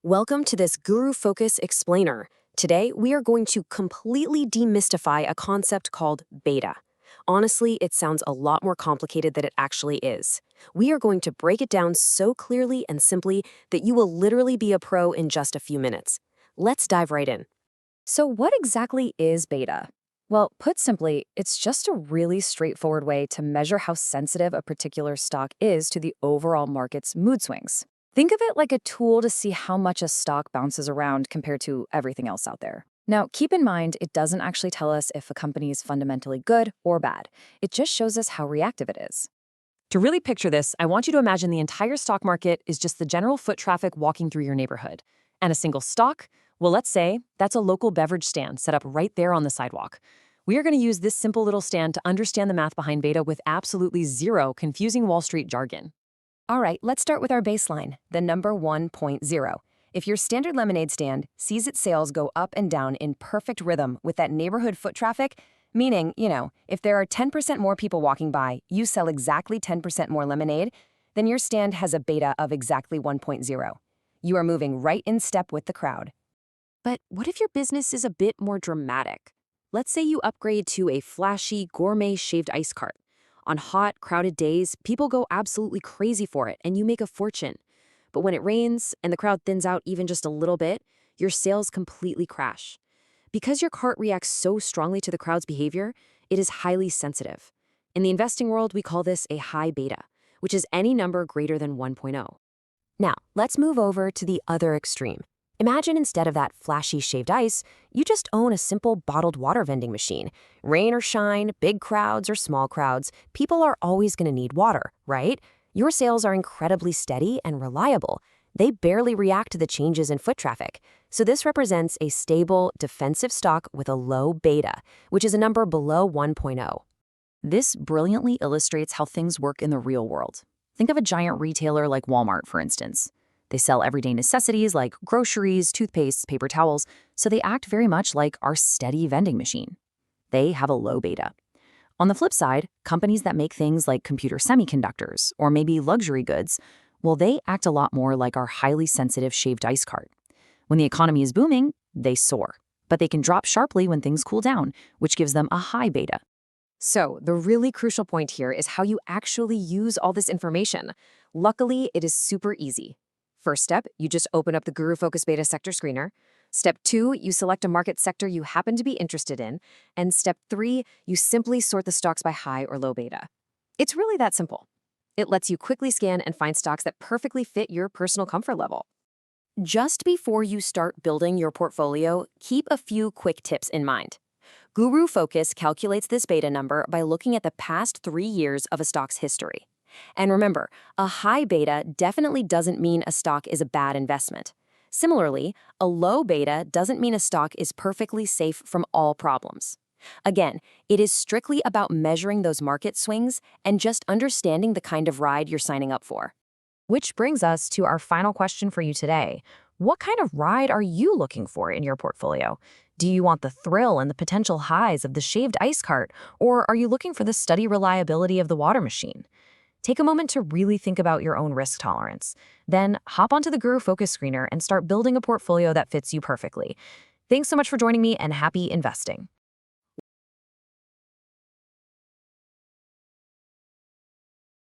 Welcome to this Guru Focus Explainer. Today, we are going to completely demystify a concept called beta. Honestly, it sounds a lot more complicated than it actually is. We are going to break it down so clearly and simply that you will literally be a pro in just a few minutes. Let's dive right in. So what exactly is beta? Well, put simply, it's just a really straightforward way to measure how sensitive a particular stock is to the overall market's mood swings. Think of it like a tool to see how much a stock bounces around compared to everything else out there. Now, keep in mind, it doesn't actually tell us if a company is fundamentally good or bad. It just shows us how reactive it is. To really picture this, I want you to imagine the entire stock market is just the general foot traffic walking through your neighborhood. And a single stock, well, let's say that's a local beverage stand set up right there on the sidewalk. We are going to use this simple little stand to understand the math behind beta with absolutely zero confusing Wall Street jargon. All right, let's start with our baseline, the number 1.0. If your standard lemonade stand sees its sales go up and down in perfect rhythm with that neighborhood foot traffic, meaning, if there are 10% more people walking by, you sell exactly 10% more lemonade, then your stand has a beta of exactly 1.0. You are moving right in step with the crowd. But what if your business is a bit more dramatic? Let's say you upgrade to a flashy, gourmet shaved ice cart. On hot, crowded days, people go absolutely crazy for it, and you make a fortune. But when it rains and the crowd thins out even just a little bit, your sales completely crash. Because your cart reacts so strongly to the crowd's behavior, it is highly sensitive. In the investing world, we call this a high beta, which is any number greater than 1.0. Now, let's move over to the other extreme. Imagine instead of that flashy shaved ice, you just own a simple bottled water vending machine. Rain or shine, big crowds or small crowds, people are always going to need water, right? Your sales are incredibly steady and reliable. They barely react to the changes in foot traffic. So this represents a stable, defensive stock with a low beta, which is a number below 1.0. This brilliantly illustrates how things work in the real world. Think of a giant retailer like Walmart, for instance. They sell everyday necessities like groceries, toothpaste, paper towels, so they act very much like our steady vending machine. They have a low beta. On the flip side, companies that make things like computer semiconductors or maybe luxury goods, well, they act a lot more like our highly sensitive shaved ice cart. When the economy is booming, they soar, but they can drop sharply when things cool down, which gives them a high beta. So, the really crucial point here is how you actually use all this information. Luckily, it is super easy. First step, you just open up the Guru Focus Beta Sector Screener. Step 2, you select a market sector you happen to be interested in. And step 3, you simply sort the stocks by high or low beta. It's really that simple. It lets you quickly scan and find stocks that perfectly fit your personal comfort level. Just before you start building your portfolio, keep a few quick tips in mind. Guru Focus calculates this beta number by looking at the past 3 years of a stock's history. And remember, a high beta definitely doesn't mean a stock is a bad investment. Similarly, a low beta doesn't mean a stock is perfectly safe from all problems. Again, it is strictly about measuring those market swings and just understanding the kind of ride you're signing up for. Which brings us to our final question for you today. What kind of ride are you looking for in your portfolio? Do you want the thrill and the potential highs of the shaved ice cart, or are you looking for the steady reliability of the water machine? Take a moment to really think about your own risk tolerance. Then hop onto the Guru Focus Screener and start building a portfolio that fits you perfectly. Thanks so much for joining me, and happy investing.